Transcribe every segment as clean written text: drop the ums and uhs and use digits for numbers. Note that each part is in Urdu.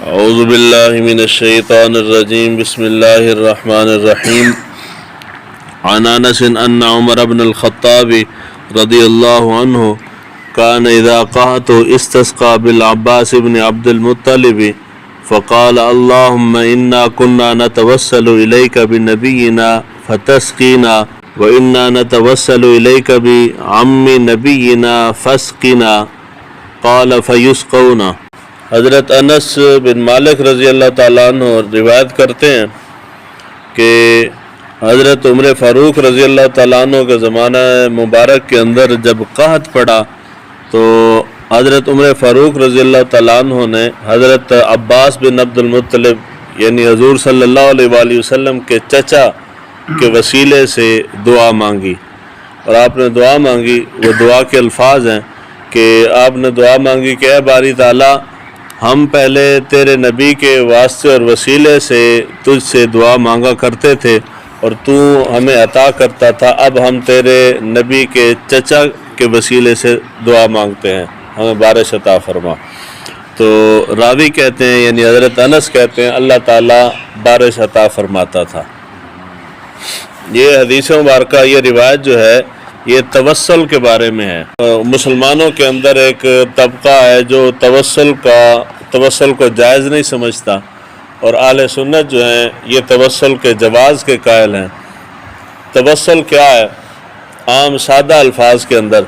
اعوذ باللہ من الشیطان الرجیم بسم اللہ الرحمن الرحیم عن انس ان عمر بن الخطاب رضی اللہ عنہ كان اذا قحط استسقى بالعباس بن عبد المطلب فقال اللهم انا كنا نتوسل اليك بنبينا فتسقينا وانا نتوسل اليك بعم نبينا فاسقنا قال فيسقون۔ حضرت انس بن مالک رضی اللہ تعالیٰ عنہ روایت کرتے ہیں کہ حضرت عمر فاروق رضی اللہ تعالیٰ عنہ کے زمانہ مبارک کے اندر جب قحط پڑا تو حضرت عمر فاروق رضی اللہ تعالیٰ عنہ نے حضرت عباس بن عبد المطلب یعنی حضور صلی اللہ علیہ وآلہ وسلم کے چچا کے وسیلے سے دعا مانگی، اور آپ نے دعا مانگی۔ وہ دعا کے الفاظ ہیں کہ آپ نے دعا مانگی کہ اے باری تعالیٰ، ہم پہلے تیرے نبی کے واسطے اور وسیلے سے تجھ سے دعا مانگا کرتے تھے اور تو ہمیں عطا کرتا تھا، اب ہم تیرے نبی کے چچا کے وسیلے سے دعا مانگتے ہیں، ہمیں بارش عطا فرما۔ تو راوی کہتے ہیں یعنی حضرت انس کہتے ہیں اللہ تعالیٰ بارش عطا فرماتا تھا۔ یہ حدیث مبارکہ، یہ روایت جو ہے یہ توسل کے بارے میں ہے۔ مسلمانوں کے اندر ایک طبقہ ہے جو توسل کو جائز نہیں سمجھتا، اور اہل سنت جو ہیں یہ توسل کے جواز کے قائل ہیں۔ توسل کیا ہے؟ عام سادہ الفاظ کے اندر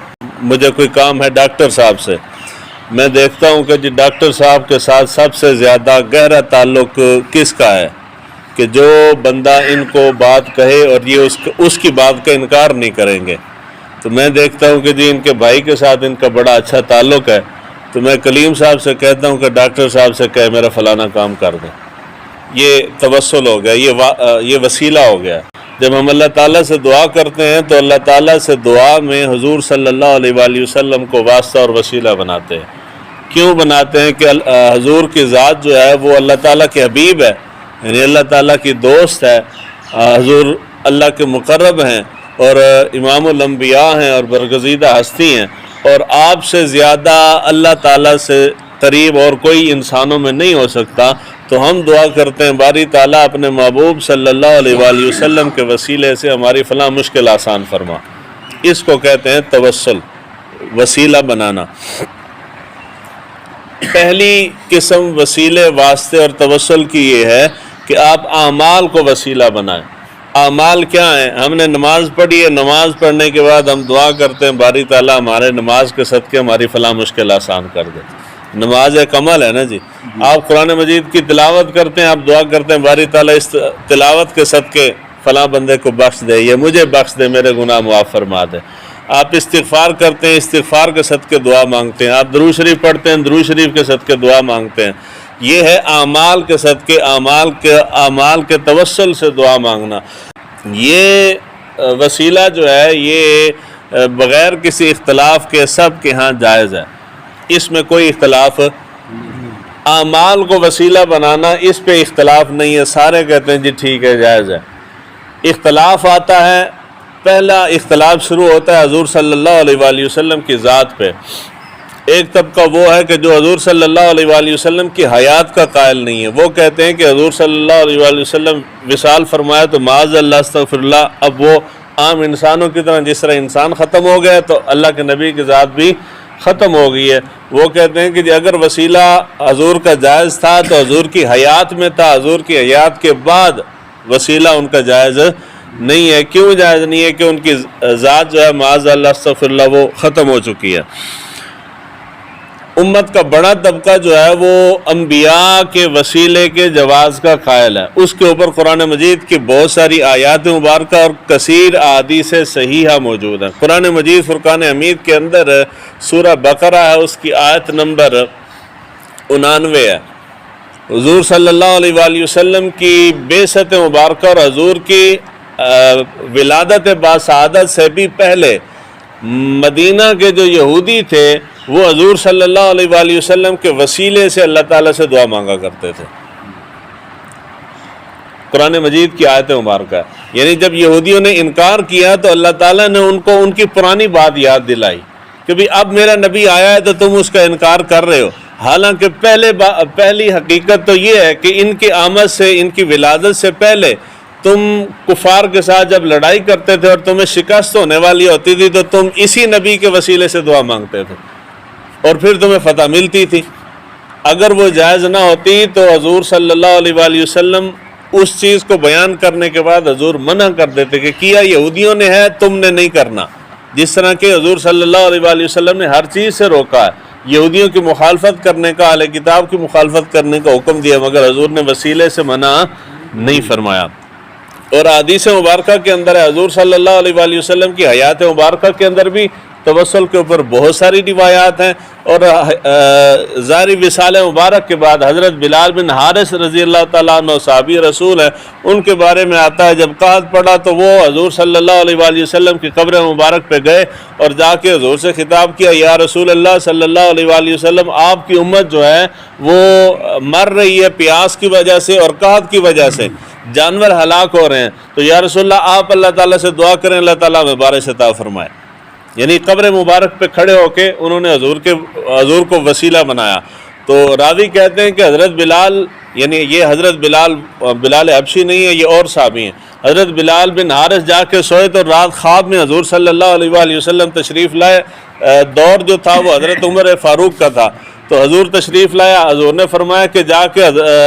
مجھے کوئی کام ہے ڈاکٹر صاحب سے، میں دیکھتا ہوں کہ جی ڈاکٹر صاحب کے ساتھ سب سے زیادہ گہرا تعلق کس کا ہے کہ جو بندہ ان کو بات کہے اور یہ اس کی بات کا انکار نہیں کریں گے۔ تو میں دیکھتا ہوں کہ جی ان کے بھائی کے ساتھ ان کا بڑا اچھا تعلق ہے، تو میں کلیم صاحب سے کہتا ہوں کہ ڈاکٹر صاحب سے کہے میرا فلانا کام کر دیں۔ یہ توسل ہو گیا، یہ وسیلہ ہو گیا۔ جب ہم اللہ تعالیٰ سے دعا کرتے ہیں تو اللہ تعالیٰ سے دعا میں حضور صلی اللہ علیہ وآلہ وسلم کو واسطہ اور وسیلہ بناتے ہیں۔ کیوں بناتے ہیں؟ کہ حضور کی ذات جو ہے وہ اللہ تعالیٰ کے حبیب ہے، یعنی اللہ تعالیٰ کی دوست ہے، حضور اللہ کے مقرب ہیں اور امام الانبیاء ہیں اور برگزیدہ ہستی ہیں، اور آپ سے زیادہ اللہ تعالیٰ سے قریب اور کوئی انسانوں میں نہیں ہو سکتا۔ تو ہم دعا کرتے ہیں باری تعالیٰ اپنے محبوب صلی اللہ علیہ وآلہ وسلم کے وسیلے سے ہماری فلاں مشکل آسان فرما۔ اس کو کہتے ہیں توسل، وسیلہ بنانا۔ پہلی قسم وسیلے، واسطے اور توسل کی یہ ہے کہ آپ اعمال کو وسیلہ بنائیں۔ اعمال کیا ہیں؟ ہم نے نماز پڑھی ہے، نماز پڑھنے کے بعد ہم دعا کرتے ہیں باری تعالیٰ ہمارے نماز کے صدقے ہماری فلاں مشکل آسان کر دے۔ نماز ایک عمل ہے نا جی۔ آپ قرآن مجید کی تلاوت کرتے ہیں، آپ دعا کرتے ہیں باری تعالیٰ اس تلاوت کے صدقے فلاں بندے کو بخش دے، یہ مجھے بخش دے، میرے گناہ معاف فرما دے۔ آپ استغفار کرتے ہیں، استغفار کے صدقے دعا مانگتے ہیں۔ آپ درود شریف پڑھتے ہیں، درود شریف کے صدقے دعا مانگتے ہیں۔ یہ ہے اعمال کے صدقے، اعمال کے توسل سے دعا مانگنا۔ یہ وسیلہ جو ہے یہ بغیر کسی اختلاف کے سب کے ہاں جائز ہے، اس میں کوئی اختلاف۔ اعمال کو وسیلہ بنانا اس پہ اختلاف نہیں ہے، سارے کہتے ہیں جی ٹھیک ہے جائز ہے۔ اختلاف آتا ہے، پہلا اختلاف شروع ہوتا ہے حضور صلی اللہ علیہ وآلہ وسلم کی ذات پہ۔ ایک طبقہ وہ ہے کہ جو حضور صلی اللہ علیہ وآلہ وسلم کی حیات کا قائل نہیں ہے، وہ کہتے ہیں کہ حضور صلی اللہ علیہ وآلہ وسلم وصال فرمایا تو معاذ اللہ استغفر اللہ، اب وہ عام انسانوں کی طرح جس طرح انسان ختم ہو گیا تو اللہ کے نبی کی ذات بھی ختم ہو گئی ہے۔ وہ کہتے ہیں کہ جی اگر وسیلہ حضور کا جائز تھا تو حضور کی حیات میں تھا، حضور کی حیات کے بعد وسیلہ ان کا جائز نہیں ہے۔ کیوں جائز نہیں ہے؟ کہ ان کی ذات جو ہے معاذ اللہ استغفر اللہ وہ ختم ہو چکی ہے۔ امت کا بڑا طبقہ جو ہے وہ انبیاء کے وسیلے کے جواز کا قائل ہے۔ اس کے اوپر قرآن مجید کی بہت ساری آیات مبارکہ اور کثیر احادیث صحیحہ موجود ہیں۔ قرآن مجید فرقان حمید کے اندر سورہ بقرہ ہے، اس کی آیت نمبر 99 ہے۔ حضور صلی اللہ علیہ وآلہ وسلم کی بعثت مبارکہ اور حضور کی ولادت باسعادت سے بھی پہلے مدینہ کے جو یہودی تھے وہ حضور صلی اللہ علیہ وآلہ وسلم کے وسیلے سے اللہ تعالیٰ سے دعا مانگا کرتے تھے۔ قرآن مجید کی آیت مبارکہ ہے، یعنی جب یہودیوں نے انکار کیا تو اللہ تعالیٰ نے ان کو ان کی پرانی بات یاد دلائی کہ بھی اب میرا نبی آیا ہے تو تم اس کا انکار کر رہے ہو۔ حالانکہ پہلی حقیقت تو یہ ہے کہ ان کی آمد سے، ان کی ولادت سے پہلے تم کفار کے ساتھ جب لڑائی کرتے تھے اور تمہیں شکست ہونے والی ہوتی تھی تو تم اسی نبی کے وسیلے سے دعا مانگتے تھے اور پھر تمہیں فتح ملتی تھی۔ اگر وہ جائز نہ ہوتی تو حضور صلی اللہ علیہ وآلہ وسلم اس چیز کو بیان کرنے کے بعد حضور منع کر دیتے کہ کیا یہودیوں نے ہے، تم نے نہیں کرنا، جس طرح کہ حضور صلی اللہ علیہ وآلہ وسلم نے ہر چیز سے روکا ہے، یہودیوں کی مخالفت کرنے کا، اہل کتاب کی مخالفت کرنے کا حکم دیا، مگر حضور نے وسیلے سے منع نہیں فرمایا۔ اور حدیث مبارکہ کے اندر ہے، حضور صلی اللہ علیہ وآلہ وسلم کی حیات مبارکہ کے اندر بھی توسل کے اوپر بہت ساری روایات ہیں، اور ظاہری وصال مبارک کے بعد حضرت بلال بن حارث رضی اللہ تعالیٰ عنہ صحابی رسول ہیں، ان کے بارے میں آتا ہے جب قحط پڑا تو وہ حضور صلی اللہ علیہ وآلہ وسلم کی قبر مبارک پہ گئے اور جا کے حضور سے خطاب کیا، یا رسول اللہ صلی اللہ علیہ وآلہ وسلم، آپ کی امت جو ہے وہ مر رہی ہے پیاس کی وجہ سے اور قحط کی وجہ سے، جانور ہلاک ہو رہے ہیں، تو یا رسول اللہ آپ اللہ تعالیٰ سے دعا کریں اللہ تعالیٰ میں بارش عطا فرمائے۔ یعنی قبر مبارک پہ کھڑے ہو کے انہوں نے حضور کو وسیلہ بنایا۔ تو راوی کہتے ہیں کہ حضرت بلال، یعنی یہ حضرت بلال حبشی نہیں ہے، یہ اور صحابی ہیں، حضرت بلال بن حارث جا کے سوئے تو رات خواب میں حضور صلی اللہ علیہ وآلہ وسلم تشریف لائے۔ دور جو تھا وہ حضرت عمر فاروق کا تھا، تو حضور تشریف لایا، حضور نے فرمایا کہ جا کے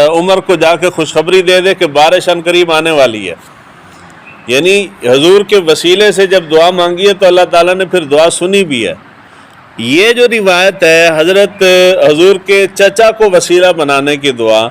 عمر کو جا کے خوشخبری دے دے کہ بارش ان قریب آنے والی ہے۔ یعنی حضور کے وسیلے سے جب دعا مانگی ہے تو اللہ تعالیٰ نے پھر دعا سنی بھی ہے۔ یہ جو روایت ہے حضرت حضور کے چچا کو وسیلہ بنانے کی دعا،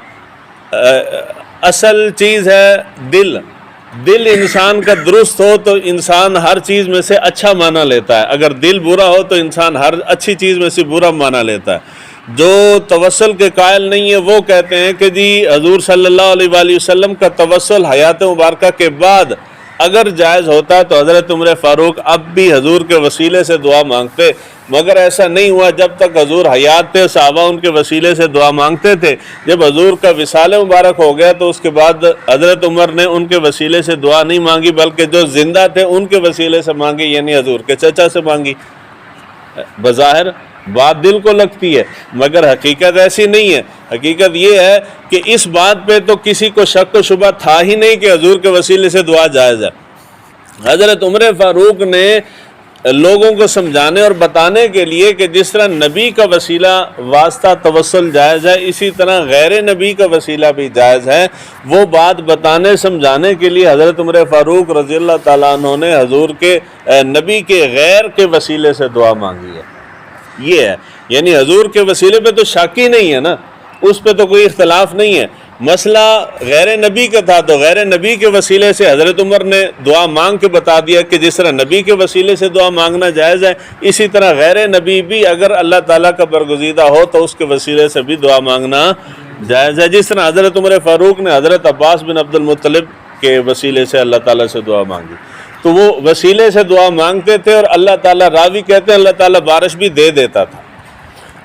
اصل چیز ہے دل انسان کا درست ہو تو انسان ہر چیز میں سے اچھا معنی لیتا ہے، اگر دل برا ہو تو انسان ہر اچھی چیز میں سے برا معنی لیتا ہے۔ جو توسل کے قائل نہیں ہے وہ کہتے ہیں کہ جی حضور صلی اللہ علیہ وآلہ وسلم کا توسل حیات مبارکہ کے بعد اگر جائز ہوتا تو حضرت عمر فاروق اب بھی حضور کے وسیلے سے دعا مانگتے، مگر ایسا نہیں ہوا۔ جب تک حضور حیات تھے صحابہ ان کے وسیلے سے دعا مانگتے تھے، جب حضور کا وصال مبارک ہو گیا تو اس کے بعد حضرت عمر نے ان کے وسیلے سے دعا نہیں مانگی بلکہ جو زندہ تھے ان کے وسیلے سے مانگی، یعنی حضور کے چچا سے مانگی۔ بظاہر بات دل کو لگتی ہے مگر حقیقت ایسی نہیں ہے، حقیقت یہ ہے کہ اس بات پہ تو کسی کو شک و شبہ تھا ہی نہیں کہ حضور کے وسیلے سے دعا جائز ہے۔ حضرت عمر فاروق نے لوگوں کو سمجھانے اور بتانے کے لیے کہ جس طرح نبی کا وسیلہ واسطہ توسل جائز ہے اسی طرح غیر نبی کا وسیلہ بھی جائز ہے، وہ بات بتانے سمجھانے کے لیے حضرت عمر فاروق رضی اللہ تعالیٰ عنہ نے حضور کے نبی کے غیر کے وسیلے سے دعا مانگی ہے۔ یہ ہے، یعنی حضور کے وسیلے پہ تو شک ہی نہیں ہے نا، اس پہ تو کوئی اختلاف نہیں ہے۔ مسئلہ غیر نبی کا تھا تو غیر نبی کے وسیلے سے حضرت عمر نے دعا مانگ کے بتا دیا کہ جس طرح نبی کے وسیلے سے دعا مانگنا جائز ہے اسی طرح غیر نبی بھی اگر اللہ تعالیٰ کا برگزیدہ ہو تو اس کے وسیلے سے بھی دعا مانگنا جائز ہے، جس طرح حضرت عمر فاروق نے حضرت عباس بن عبد المطلب کے وسیلے سے اللہ تعالیٰ سے دعا مانگی، تو وہ وسیلے سے دعا مانگتے تھے اور اللہ تعالیٰ، راوی کہتے ہیں اللہ تعالیٰ بارش بھی دے دیتا تھا۔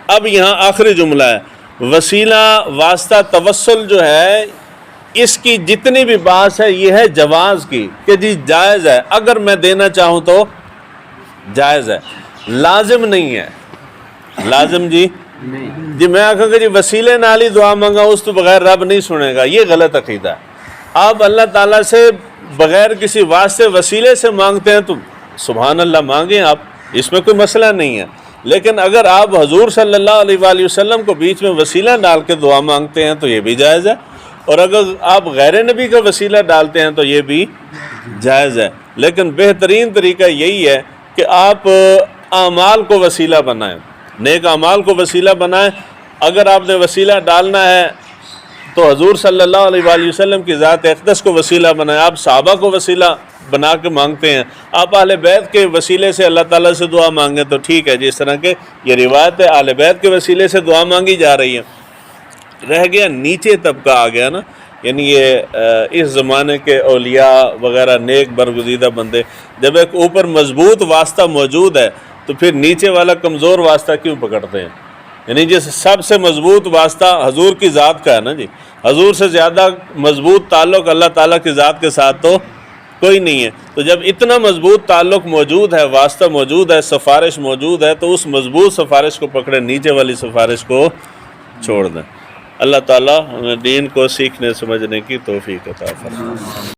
اب یہاں آخری جملہ ہے، وسیلہ واسطہ توسل جو ہے اس کی جتنی بھی بات ہے یہ ہے جواز کی کہ جی جائز ہے، اگر میں دینا چاہوں تو جائز ہے، لازم نہیں ہے۔ لازم جی میں آخر کہ جی وسیلے نال ہی دعا مانگا اس تو بغیر رب نہیں سنے گا، یہ غلط عقیدہ ہے۔ آپ اللہ تعالیٰ سے بغیر کسی واسطے وسیلے سے مانگتے ہیں تو سبحان اللہ مانگیں آپ، اس میں کوئی مسئلہ نہیں ہے، لیکن اگر آپ حضور صلی اللہ علیہ وآلہ وسلم کو بیچ میں وسیلہ ڈال کے دعا مانگتے ہیں تو یہ بھی جائز ہے، اور اگر آپ غیر نبی کا وسیلہ ڈالتے ہیں تو یہ بھی جائز ہے، لیکن بہترین طریقہ یہی ہے کہ آپ اعمال کو وسیلہ بنائیں، نیک اعمال کو وسیلہ بنائیں۔ اگر آپ نے وسیلہ ڈالنا ہے تو حضور صلی اللہ علیہ وآلہ وسلم کی ذات اقدس کو وسیلہ بنائیں، آپ صحابہ کو وسیلہ بنا کے مانگتے ہیں، آپ اہل بیت کے وسیلے سے اللہ تعالیٰ سے دعا مانگیں تو ٹھیک ہے، جس طرح کہ یہ روایت ہے اہل بیت کے وسیلے سے دعا مانگی جا رہی ہے۔ رہ گیا نیچے طبقہ آ گیا نا، یعنی یہ اس زمانے کے اولیاء وغیرہ نیک برگزیدہ بندے، جب ایک اوپر مضبوط واسطہ موجود ہے تو پھر نیچے والا کمزور واسطہ کیوں پکڑتے ہیں؟ یعنی جس سب سے مضبوط واسطہ حضور کی ذات کا ہے نا جی، حضور سے زیادہ مضبوط تعلق اللہ تعالیٰ کی ذات کے ساتھ تو کوئی نہیں ہے، تو جب اتنا مضبوط تعلق موجود ہے، واسطہ موجود ہے، سفارش موجود ہے، تو اس مضبوط سفارش کو پکڑے، نیچے والی سفارش کو چھوڑ دیں۔ اللہ تعالیٰ ہمیں دین کو سیکھنے سمجھنے کی توفیق عطا فرمائے۔